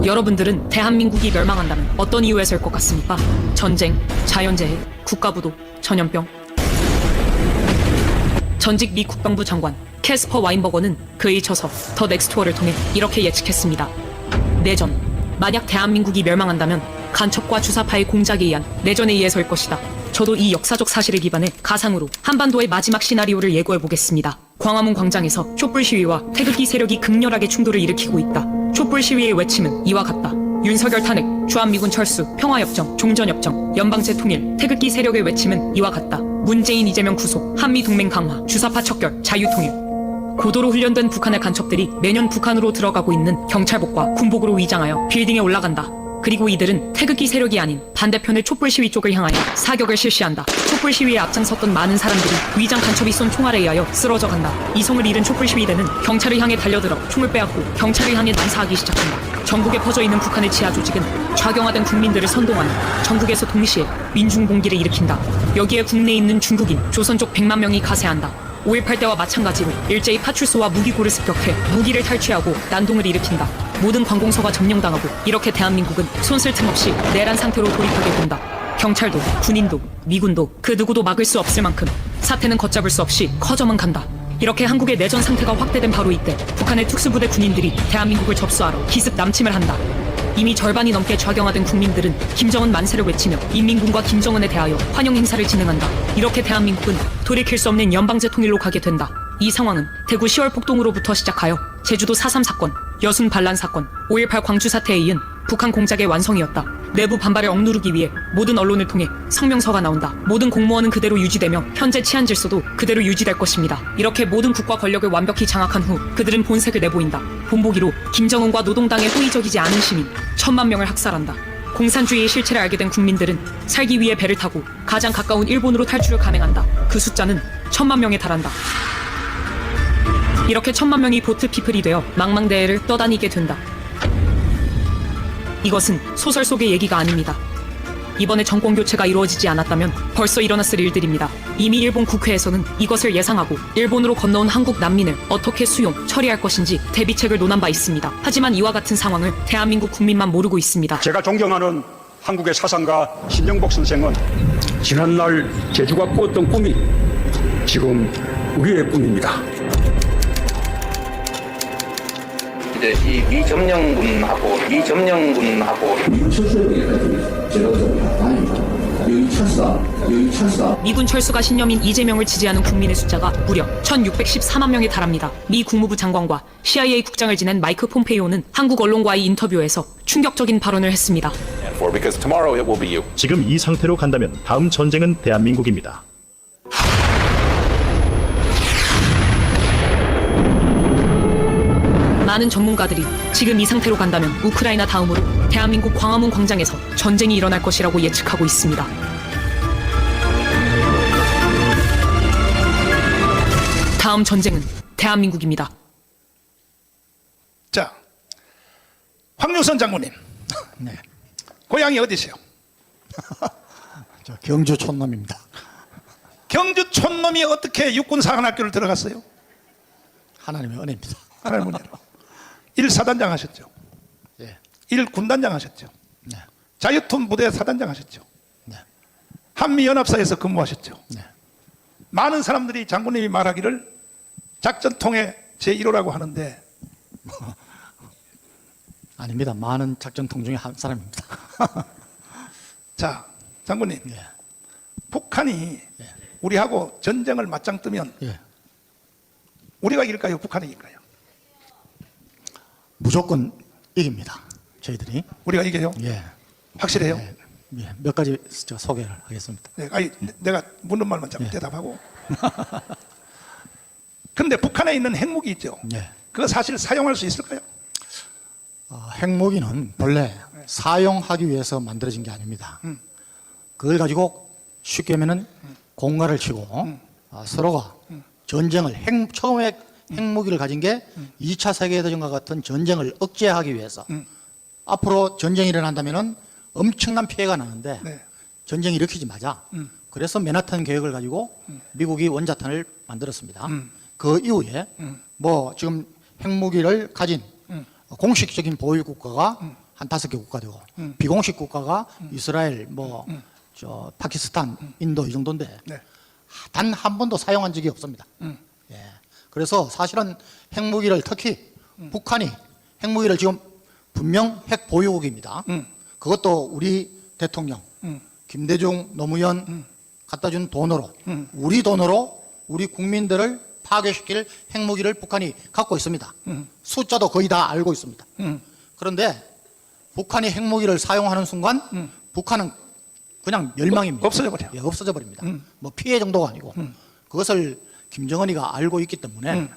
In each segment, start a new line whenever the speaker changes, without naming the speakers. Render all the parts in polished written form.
여러분들은 대한민국이 멸망한다면 어떤 이유에서일 것 같습니까? 전쟁, 자연재해, 국가부도, 전염병. 전직 미 국방부 장관 캐스퍼 와인버거는 그에 쳐서 더 넥스트워를 통해 이렇게 예측했습니다. 내전. 만약 대한민국이 멸망한다면 간첩과 주사파의 공작에 의한 내전에 의해서일 것이다. 저도 이 역사적 사실을 기반해 가상으로 한반도의 마지막 시나리오를 예고해보겠습니다. 광화문 광장에서 촛불 시위와 태극기 세력이 극렬하게 충돌을 일으키고 있다. 촛불 시위의 외침은 이와 같다. 윤석열 탄핵, 주한미군 철수, 평화협정, 종전협정, 연방제 통일, 태극기 세력의 외침은 이와 같다. 문재인 이재명 구속, 한미동맹 강화, 주사파 척결, 자유통일. 고도로 훈련된 북한의 간첩들이 매년 북한으로 들어가고 있는 경찰복과 군복으로 위장하여 빌딩에 올라간다. 그리고 이들은 태극기 세력이 아닌 반대편의 촛불 시위 쪽을 향하여 사격을 실시한다. 촛불 시위에 앞장섰던 많은 사람들이 위장 간첩이 쏜 총알에 의하여 쓰러져 간다. 이성을 잃은 촛불 시위대는 경찰을 향해 달려들어 총을 빼앗고 경찰을 향해 난사하기 시작한다. 전국에 퍼져 있는 북한의 지하 조직은 좌경화된 국민들을 선동하는 전국에서 동시에 민중봉기를 일으킨다. 여기에 국내에 있는 중국인, 조선족 100만 명이 가세한다. 5.18 때와 마찬가지로 일제히 파출소와 무기고를 습격해 무기를 탈취하고 난동을 일으킨다. 모든 관공서가 점령당하고 이렇게 대한민국은 손쓸 틈 없이 내란 상태로 돌입하게 된다. 경찰도, 군인도, 미군도 그 누구도 막을 수 없을 만큼 사태는 걷잡을 수 없이 커져만 간다. 이렇게 한국의 내전 상태가 확대된 바로 이때 북한의 특수부대 군인들이 대한민국을 접수하러 기습 남침을 한다. 이미 절반이 넘게 좌경화된 국민들은 김정은 만세를 외치며 인민군과 김정은에 대하여 환영 행사를 진행한다. 이렇게 대한민국은 돌이킬 수 없는 연방제 통일로 가게 된다. 이 상황은 대구 10월 폭동으로부터 시작하여 제주도 4.3 사건, 여순 반란 사건, 5.18 광주 사태에 이은 북한 공작의 완성이었다. 내부 반발을 억누르기 위해 모든 언론을 통해 성명서가 나온다. 모든 공무원은 그대로 유지되며 현재 치안 질서도 그대로 유지될 것입니다. 이렇게 모든 국가 권력을 완벽히 장악한 후 그들은 본색을 내보인다. 본보기로 김정은과 노동당에 호의적이지 않은 시민 1,000만 명을 학살한다. 공산주의의 실체를 알게 된 국민들은 살기 위해 배를 타고 가장 가까운 일본으로 탈출을 감행한다. 그 숫자는 1,000만 명에 달한다. 이렇게 1,000만 명이 보트피플이 되어 망망대해를 떠다니게 된다. 이것은 소설 속의 얘기가 아닙니다. 이번에 정권 교체가 이루어지지 않았다면 벌써 일어났을 일들입니다. 이미 일본 국회에서는 이것을 예상하고 일본으로 건너온 한국 난민을 어떻게 수용, 처리할 것인지 대비책을 논한 바 있습니다. 하지만 이와 같은 상황을 대한민국 국민만 모르고 있습니다.
제가 존경하는 한국의 사상가 신정복 선생은 지난날 제주가 꾸었던 꿈이 지금 우리의 꿈입니다.
이제 이 미점령군하고
미군 철수가 신념인 이재명을 지지하는 국민의 숫자가 무려 1,614만 명에 달합니다. 미 국무부 장관과 CIA 국장을 지낸 마이크 폼페이오는 한국 언론과의 인터뷰에서 충격적인 발언을 했습니다.
지금 이 상태로 간다면 다음 전쟁은 대한민국입니다.
많은 전문가들이 지금 이 상태로 간다면 우크라이나 다음으로 대한민국 광화문 광장에서 전쟁이 일어날 것이라고 예측하고 있습니다. 다음 전쟁은 대한민국입니다.
자, 황유선 장군님, 네. 고향이 어디세요?
저 경주 촌놈입니다.
경주 촌놈이 어떻게 육군사관학교를 들어갔어요?
하나님의 은혜입니다.
하나님 은혜로. 1사단장 하셨죠.
예.
1군단장 하셨죠.
네.
자유투 부대 사단장 하셨죠.
네.
한미연합사에서 근무하셨죠.
네.
많은 사람들이 장군님이 말하기를 작전통의 제1호라고 하는데
아닙니다. 많은 작전통 중에 한 사람입니다.
자, 장군님,
예.
북한이
예.
우리하고 전쟁을 맞짱 뜨면
예.
우리가 이길까요? 북한이 이길까요?
무조건 이깁니다. 저희들이.
우리가 이겨요?
예.
확실해요?
예. 예. 몇 가지 저 소개를 하겠습니다.
네, 아니, 내가 묻는 말만 잘
예.
대답하고. 근데 북한에 있는 핵무기 있죠?
예.
그거 사실 사용할 수 있을까요?
핵무기는 본래 사용하기 위해서 만들어진 게 아닙니다. 그걸 가지고 쉽게 하면은 공갈을 치고 서로가 전쟁을 처음에 핵무기를 가진 게 2차 세계대전과 같은 전쟁을 억제하기 위해서 앞으로 전쟁이 일어난다면은 엄청난 피해가 나는데
네.
전쟁이 일으키자마자 그래서 맨하탄 계획을 가지고 미국이 원자탄을 만들었습니다. 그 이후에 뭐 지금 핵무기를 가진 공식적인 보유 국가가 한 5개 국가 되고 비공식 국가가 이스라엘, 파키스탄, 인도 이 정도인데
네.
단 한 번도 사용한 적이 없습니다. 예. 그래서 사실은 핵무기를 특히 북한이 핵무기를 지금 분명 핵 보유국입니다. 그것도 우리 대통령 김대중 노무현 갖다 준 돈으로 우리 돈으로 우리 국민들을 파괴시킬 핵무기를 북한이 갖고 있습니다. 숫자도 거의 다 알고 있습니다. 그런데 북한이 핵무기를 사용하는 순간 북한은 그냥 멸망입니다.
없어져 버려.
예, 없어져 버립니다. 뭐 피해 정도가 아니고 그것을 김정은이가 알고 있기 때문에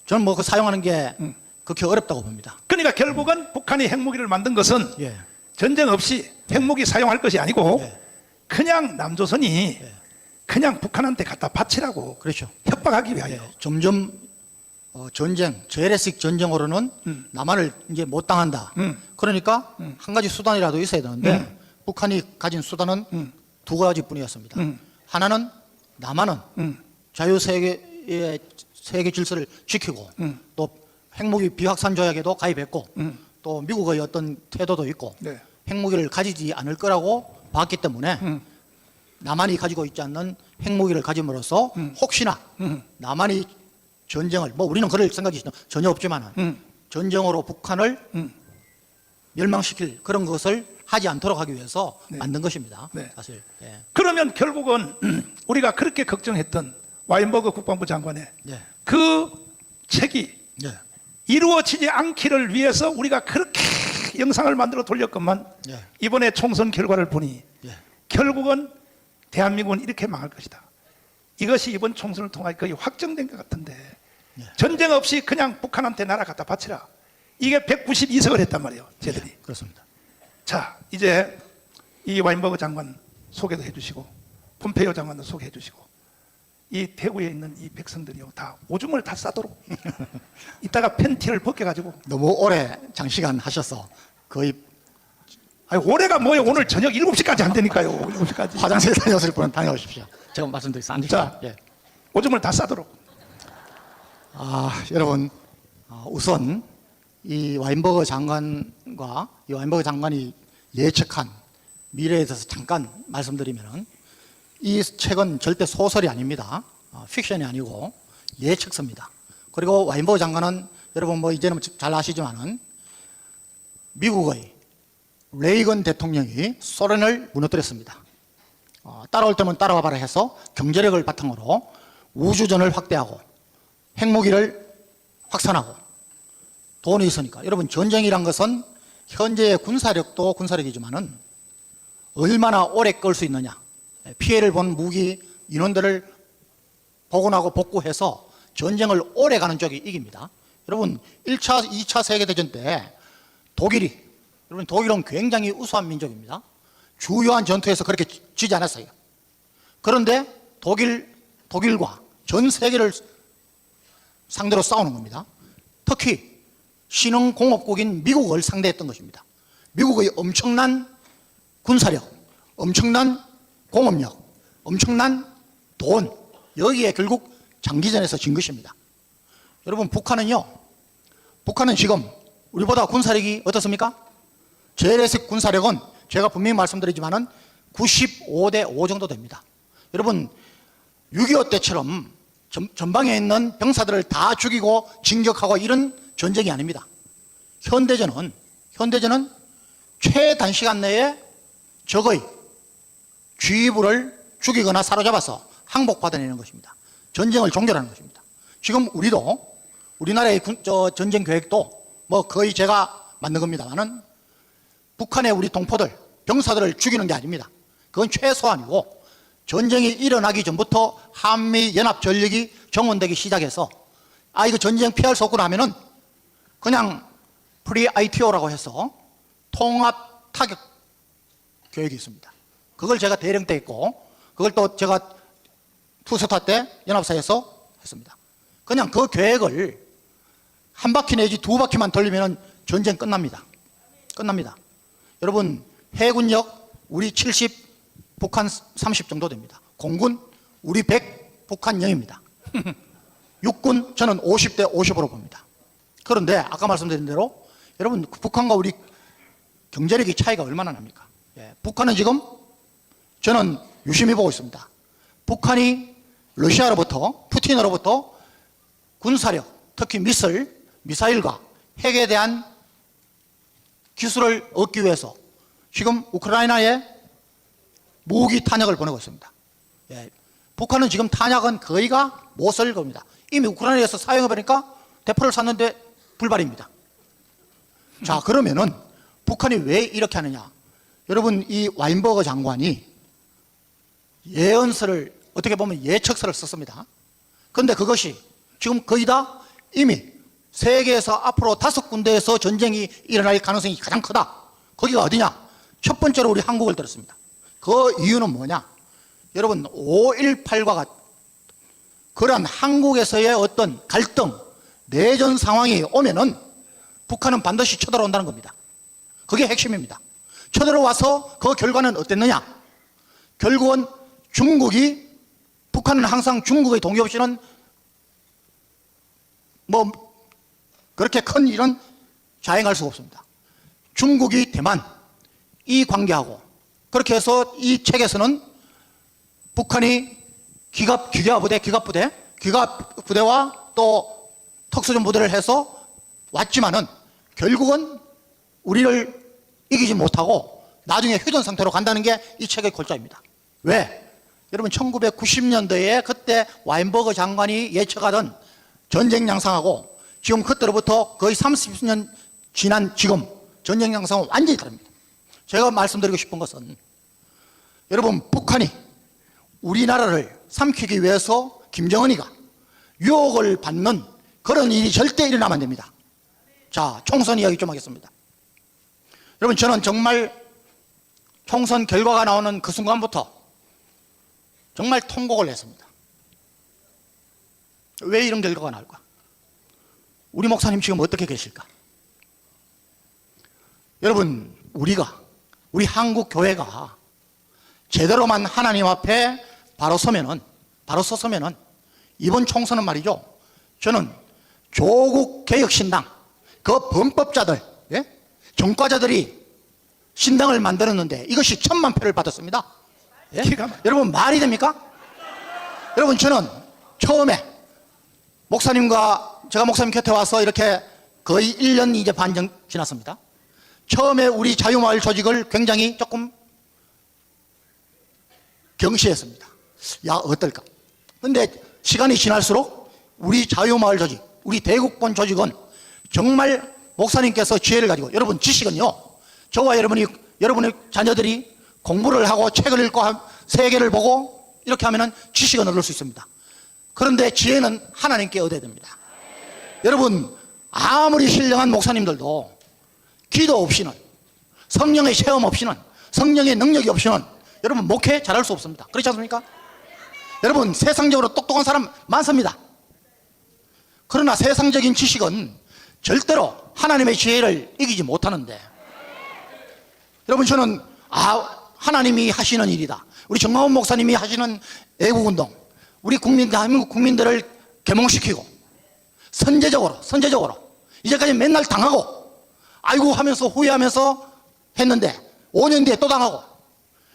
저는 뭐 그 사용하는 게 그렇게 어렵다고 봅니다.
그러니까 결국은 북한이 핵무기를 만든 것은
예.
전쟁 없이 핵무기 사용할 것이 아니고
예.
그냥 남조선이 그냥 북한한테 갖다 바치라고
그렇죠.
협박하기 위하여.
예, 점점 전쟁, 재래식 전쟁으로는 남한을 이제 못 당한다. 그러니까 한 가지 수단이라도 있어야 되는데 북한이 가진 수단은 두 가지뿐이었습니다. 하나는 남한은 자유세계의 세계 질서를 지키고 또 핵무기 비확산 조약에도 가입했고 또 미국의 어떤 태도도 있고
네.
핵무기를 가지지 않을 거라고 봤기 때문에 남한이 가지고 있지 않는 핵무기를 가짐으로써 혹시나 남한이 전쟁을 뭐 우리는 그럴 생각이 전혀 없지만 전쟁으로 북한을 멸망시킬 그런 것을 하지 않도록 하기 위해서 만든 것입니다.
네.
사실. 예.
그러면 결국은 우리가 그렇게 걱정했던 와인버그 국방부 장관의
예.
그 책이
예.
이루어지지 않기를 위해서 우리가 그렇게 영상을 만들어 돌렸건만
예.
이번에 총선 결과를 보니
예.
결국은 대한민국은 이렇게 망할 것이다. 이것이 이번 총선을 통해 거의 확정된 것 같은데 전쟁 없이 그냥 북한한테 나라 갖다 바치라. 이게 192석을 했단 말이에요. 쟤들이.
예. 그렇습니다.
자, 이제 이 와인버그 장관 소개도 해주시고 폼페이오 장관도 소개해 주시고 이 대구에 있는 이 백성들이요 다 오줌을 다 싸도록 이따가 팬티를 벗겨가지고
너무 오래 장시간 하셔서 거의
아니 올해가 뭐예요. 오늘 저녁 7시까지 한다니까요. 7시까지
화장실 다녀오실 분은 다녀오십시오. 제가 말씀드리겠습니다.
자,
예.
오줌을 다 싸도록.
여러분, 우선 이 와인버그 장관과 이 와인버그 장관이 예측한 미래에 대해서 잠깐 말씀드리면은 이 책은 절대 소설이 아닙니다. 픽션이 아니고 예측서입니다. 그리고 와인버그 장관은 여러분 뭐 이제는 잘 아시지만은 미국의 레이건 대통령이 소련을 무너뜨렸습니다. 따라올 때면 따라와 봐라 해서 경제력을 바탕으로 우주전을 확대하고 핵무기를 확산하고 돈이 있으니까 여러분 전쟁이란 것은 현재의 군사력도 군사력이지만은 얼마나 오래 끌 수 있느냐 피해를 본 무기 인원들을 복원하고 복구해서 전쟁을 오래 가는 쪽이 이깁니다. 여러분 1차, 2차 세계대전 때 독일은 굉장히 우수한 민족입니다. 주요한 전투에서 그렇게 지지 않았어요. 그런데 독일과 전 세계를 상대로 싸우는 겁니다. 특히 신흥공업국인 미국을 상대했던 것입니다. 미국의 엄청난 군사력, 엄청난 공업력, 엄청난 돈, 여기에 결국 장기전에서 진 것입니다. 여러분 북한은 지금 우리보다 군사력이 어떻습니까? 재래식 군사력은 제가 분명히 말씀드리지만은 95대 5 정도 됩니다. 여러분 6.25 때처럼 전방에 있는 병사들을 다 죽이고 진격하고 이런 전쟁이 아닙니다. 현대전은 최단시간 내에 적의 주의부를 죽이거나 사로잡아서 항복받아내는 것입니다. 전쟁을 종결하는 것입니다. 지금 우리나라의 전쟁 계획도 뭐 거의 제가 만든 겁니다만은 북한의 우리 동포들, 병사들을 죽이는 게 아닙니다. 그건 최소한이고 전쟁이 일어나기 전부터 한미 연합 전력이 정원되기 시작해서 이거 전쟁 피할 수 없구나 하면은 그냥 프리-ITO라고 해서 통합 타격 계획이 있습니다. 그걸 제가 대령 때 했고 그걸 또 제가 투스타 때 연합사에서 했습니다. 그냥 그 계획을 한 바퀴 내지 두 바퀴만 돌리면 전쟁 끝납니다. 여러분 해군력 우리 70, 북한 30 정도 됩니다. 공군 우리 100, 북한 0입니다. 육군 저는 50대 50으로 봅니다. 그런데 아까 말씀드린 대로 여러분, 북한과 우리 경제력의 차이가 얼마나 납니까? 예, 북한은 지금 저는 유심히 보고 있습니다. 북한이 러시아로부터, 푸틴으로부터 군사력, 특히 미사일과 핵에 대한 기술을 얻기 위해서 지금 우크라이나에 무기 탄약을 보내고 있습니다. 예, 북한은 지금 탄약은 거의가 못 쓸 겁니다. 이미 우크라이나에서 사용해보니까 대포를 쐈는데 불발입니다. 자, 그러면은 북한이 왜 이렇게 하느냐? 여러분, 이 와인버거 장관이 예언서를, 어떻게 보면 예측서를 썼습니다. 그런데 그것이 지금 거의 다 이미 세계에서 앞으로 5군데에서 전쟁이 일어날 가능성이 가장 크다. 거기가 어디냐? 첫 번째로 우리 한국을 들었습니다. 그 이유는 뭐냐? 여러분, 5.18과 그런 한국에서의 어떤 갈등, 내전 상황이 오면은 북한은 반드시 쳐들어온다는 겁니다. 그게 핵심입니다. 쳐들어와서 그 결과는 어땠느냐? 결국은 북한은 항상 중국의 동의 없이는 뭐 그렇게 큰 일은 자행할 수가 없습니다. 중국이 대만 이 관계하고, 그렇게 해서 이 책에서는 북한이 기갑부대와 또 특수전부대를 해서 왔지만은 결국은 우리를 이기지 못하고 나중에 휴전 상태로 간다는 게 이 책의 골자입니다. 왜? 여러분, 1990년도에 그때 와인버거 장관이 예측하던 전쟁 양상하고 지금 그때로부터 거의 30년 지난 지금 전쟁 양상은 완전히 다릅니다. 제가 말씀드리고 싶은 것은, 여러분, 북한이 우리나라를 삼키기 위해서 김정은이가 유혹을 받는 그런 일이 절대 일어나면 안 됩니다. 자, 총선 이야기 좀 하겠습니다. 여러분, 저는 정말 총선 결과가 나오는 그 순간부터 정말 통곡을 했습니다. 왜 이런 결과가 나올까? 우리 목사님 지금 어떻게 계실까? 여러분, 우리 한국 교회가 제대로만 하나님 앞에 바로 섰으면은 이번 총선은 말이죠, 저는 조국 개혁신당 그 범법자들, 예? 정과자들이 신당을 만들었는데 이것이 1000만 표를 받았습니다. 예? 여러분, 말이 됩니까? 여러분, 저는 처음에 제가 목사님 곁에 와서 이렇게 거의 1년 이제 반 지났습니다. 처음에 우리 자유마을 조직을 굉장히 조금 경시했습니다. 야, 어떨까? 근데 시간이 지날수록 우리 자유마을 조직, 우리 대국본 조직은 정말 목사님께서 지혜를 가지고, 여러분, 지식은요, 저와 여러분의 자녀들이 공부를 하고 책을 읽고 세계를 보고 이렇게 하면은 지식은 얻을 수 있습니다. 그런데 지혜는 하나님께 얻어야 됩니다. 여러분, 아무리 신령한 목사님들도 기도 없이는, 성령의 체험 없이는, 성령의 능력이 없이는 여러분 목회 잘할 수 없습니다. 그렇지 않습니까? 여러분, 세상적으로 똑똑한 사람 많습니다. 그러나 세상적인 지식은 절대로 하나님의 지혜를 이기지 못하는데, 여러분, 저는 하나님이 하시는 일이다, 우리 정광훈 목사님이 하시는 애국운동, 우리 대한민국 국민들을 계몽시키고 선제적으로 이제까지 맨날 당하고 아이고 하면서 후회하면서 했는데 5년 뒤에 또 당하고,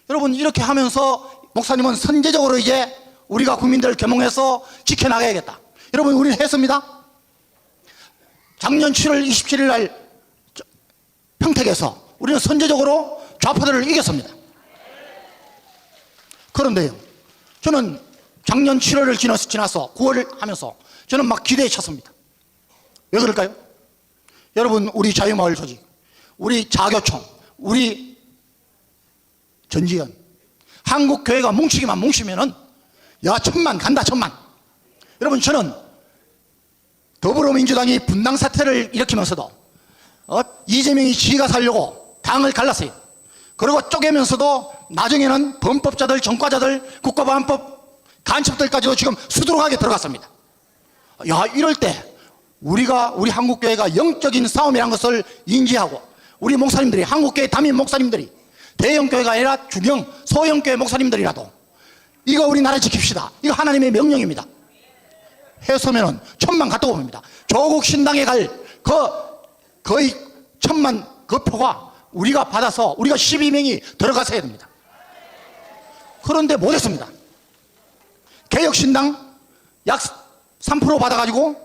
여러분, 이렇게 하면서 목사님은 선제적으로 이제 우리가 국민들을 계몽해서 지켜나가야겠다. 여러분, 우리는 했습니다. 작년 7월 27일 날 평택에서 우리는 선제적으로 좌파들을 이겼습니다. 그런데요, 저는 작년 7월을 지나서 9월을 하면서 저는 막 기대에 찼습니다. 왜 그럴까요? 여러분, 우리 자유마을 조직, 우리 자교총, 우리 전지현, 한국교회가 뭉치면은 야, 1000만 간다, 1000만. 여러분, 저는 더불어민주당이 분당사태를 일으키면서도 이재명이 지가 살려고 당을 갈랐어요. 그리고 쪼개면서도 나중에는 범법자들, 정과자들, 국가보안법 간첩들까지도 지금 수두룩하게 들어갔습니다. 야, 이럴 때 우리 한국교회가 영적인 싸움이라는 것을 인지하고, 우리 목사님들이, 한국교회 담임 목사님들이, 대형교회가 아니라 중형, 소형교회 목사님들이라도 이거 우리나라 지킵시다, 이거 하나님의 명령입니다 했으면은 1000만 갔다고 봅니다. 조국 신당에 갈 거의 그것만 그 표가 우리가 받아서 우리가 12명이 들어갔어야 됩니다. 그런데 못했습니다. 개혁신당 약 3% 받아가지고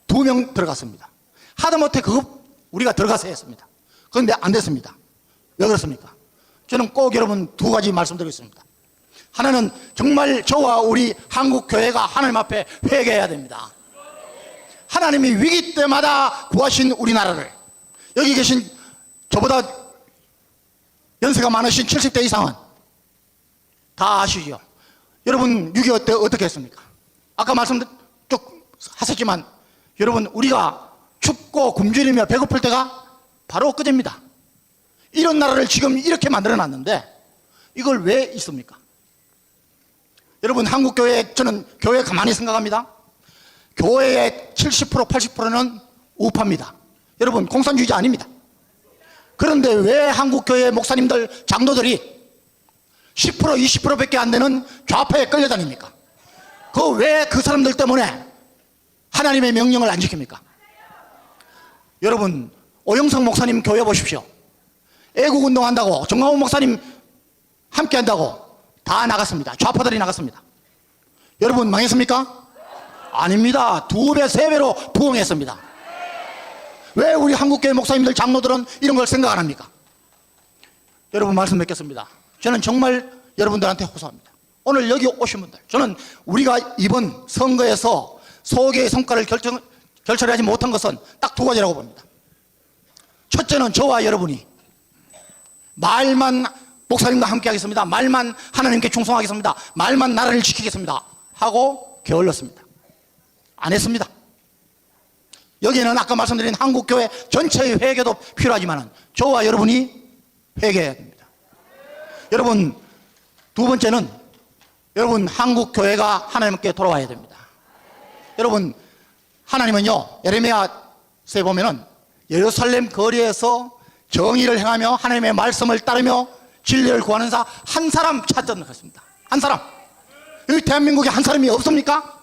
2명 들어갔습니다. 하다못해 그거 우리가 들어가서 했습니다. 그런데 안 됐습니다. 왜 그렇습니까? 저는 꼭 여러분 2가지 말씀드리겠습니다. 하나는 정말 저와 우리 한국교회가 하나님 앞에 회개해야 됩니다. 하나님이 위기 때마다 구하신 우리나라를, 여기 계신 저보다 연세가 많으신 70대 이상은 다 아시죠? 여러분 6.25 때 어떻게 했습니까? 아까 말씀 쭉 하셨지만 여러분 우리가 춥고 굶주리며 배고플 때가 바로 그제입니다. 이런 나라를 지금 이렇게 만들어 놨는데 이걸 왜 있습니까? 여러분 한국교회, 저는 교회 가만히 생각합니다. 교회의 70% 80%는 우파입니다. 여러분 공산주의자 아닙니다. 그런데 왜 한국교회 목사님들, 장로들이 10% 20%밖에 안 되는 좌파에 끌려다닙니까? 왜 그 사람들 때문에 하나님의 명령을 안 지킵니까? 여러분 오영석 목사님 교회 보십시오. 애국운동한다고 정광훈 목사님 함께한다고 다 나갔습니다. 좌파들이 나갔습니다. 여러분 망했습니까? 아닙니다. 2배 3배로 부흥했습니다. 왜 우리 한국교회 목사님들, 장로들은 이런 걸 생각 안 합니까? 여러분 말씀 맺겠습니다. 저는 정말 여러분들한테 호소합니다. 오늘 여기 오신 분들, 저는 우리가 이번 선거에서 소개의 성과를 결철하지 못한 것은 딱 2가지라고 봅니다. 첫째는 저와 여러분이 말만 목사님과 함께 하겠습니다, 말만 하나님께 충성하겠습니다, 말만 나라를 지키겠습니다 하고 게을렀습니다. 안 했습니다. 여기에는 아까 말씀드린 한국교회 전체의 회개도 필요하지만 저와 여러분이 회개해야 됩니다. 여러분 2번째는 여러분 한국교회가 하나님께 돌아와야 됩니다. 여러분 하나님은요, 예레미야서에 보면은 예루살렘 거리에서 정의를 행하며 하나님의 말씀을 따르며 진리를 구하는 자 한 사람 찾는 것입니다. 한 사람. 여기 대한민국에 한 사람이 없습니까?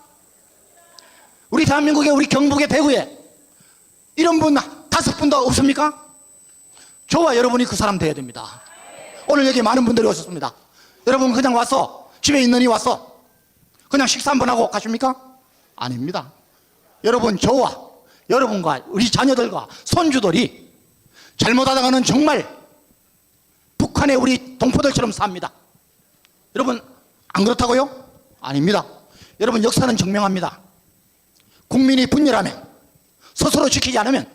우리 대한민국에, 우리 경북에, 대구에 이런 분 5분도 없습니까? 저와 여러분이 그 사람 되어야 됩니다. 오늘 여기 많은 분들이 오셨습니다. 여러분 그냥 와서, 집에 있느니 와서 그냥 식사 한번 하고 가십니까? 아닙니다. 여러분 저와 여러분과 우리 자녀들과 손주들이 잘못하다가는 정말 북한의 우리 동포들처럼 삽니다. 여러분 안 그렇다고요? 아닙니다. 여러분 역사는 증명합니다. 국민이 분열하면, 스스로 지키지 않으면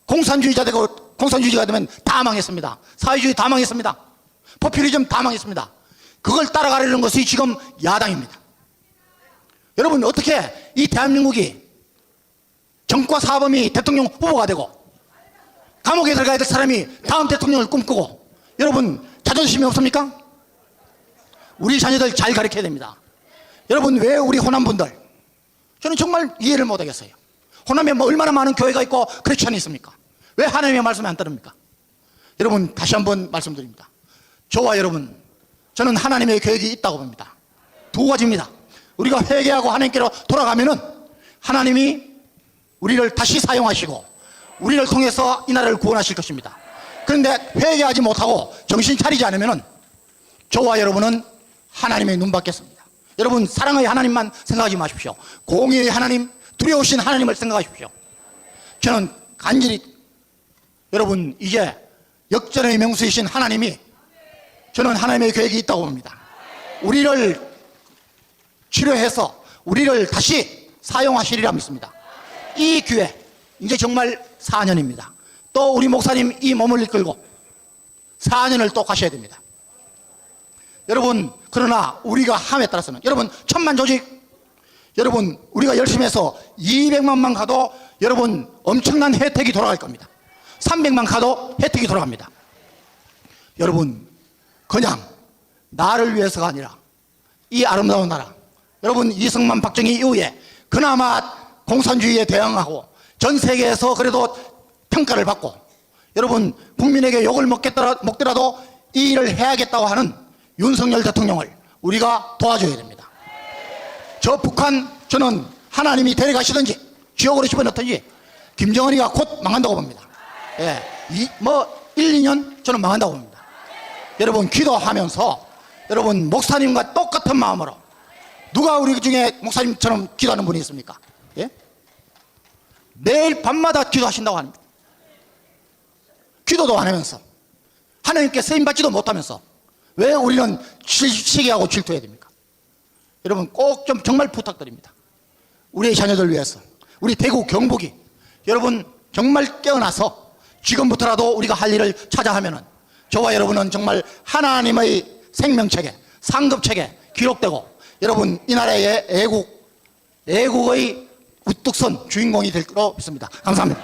공산주의자 되고 공산주의가 되면 다 망했습니다. 사회주의 다 망했습니다. 포퓰리즘 다 망했습니다. 그걸 따라가려는 것이 지금 야당입니다. 여러분 어떻게 이 대한민국이 정과 사범이 대통령 후보가 되고 감옥에 들어가야 될 사람이 다음 대통령을 꿈꾸고, 여러분 자존심이 없습니까? 우리 자녀들 잘 가르쳐야 됩니다. 여러분 왜 우리 호남분들, 저는 정말 이해를 못하겠어요. 호남에 뭐 얼마나 많은 교회가 있고 크리스천이 있습니까? 왜 하나님의 말씀을 안 따릅니까? 여러분 다시 한번 말씀드립니다. 저와 여러분, 저는 하나님의 계획이 있다고 봅니다. 2가지입니다. 우리가 회개하고 하나님께로 돌아가면은 하나님이 우리를 다시 사용하시고 우리를 통해서 이 나라를 구원하실 것입니다. 그런데 회개하지 못하고 정신 차리지 않으면은 저와 여러분은 하나님의 눈 받겠습니다. 여러분 사랑의 하나님만 생각하지 마십시오. 공의의 하나님, 두려우신 하나님을 생각하십시오. 저는 간절히 여러분 이제 역전의 명수이신 하나님이, 저는 하나님의 계획이 있다고 봅니다. 우리를 치료해서 우리를 다시 사용하시리라 믿습니다. 이 기회 이제 정말 4년입니다. 또 우리 목사님 이 몸을 이끌고 4년을 또 가셔야 됩니다. 여러분 그러나 우리가 함에 따라서는, 여러분 1000만 조직, 여러분 우리가 열심히 해서 200만만 가도 여러분 엄청난 혜택이 돌아갈 겁니다. 300만 가도 혜택이 돌아갑니다. 여러분 그냥 나를 위해서가 아니라 이 아름다운 나라, 여러분 이승만 박정희 이후에 그나마 공산주의에 대항하고 전 세계에서 그래도 평가를 받고 여러분 국민에게 욕을 먹더라도 이 일을 해야겠다고 하는 윤석열 대통령을 우리가 도와줘야 됩니다. 저 북한, 저는 하나님이 데려가시든지 지옥으로 집어넣든지 김정은이가 곧 망한다고 봅니다. 예, 1, 2년 저는 망한다고 봅니다. 여러분 기도하면서 여러분 목사님과 똑같은 마음으로 누가 우리 중에 목사님처럼 기도하는 분이 있습니까? 예? 매일 밤마다 기도하신다고 합니다. 기도도 안 하면서 하나님께 쓰임받지도 못하면서 왜 우리는 시기하고 질투해야 됩니까? 여러분 꼭 좀 정말 부탁드립니다. 우리의 자녀들 위해서 우리 대구 경북이 여러분 정말 깨어나서 지금부터라도 우리가 할 일을 찾아 하면은 저와 여러분은 정말 하나님의 생명책에 상급책에 기록되고 여러분 이 나라의 애국의 우뚝 선 주인공이 될 거로 믿습니다. 감사합니다.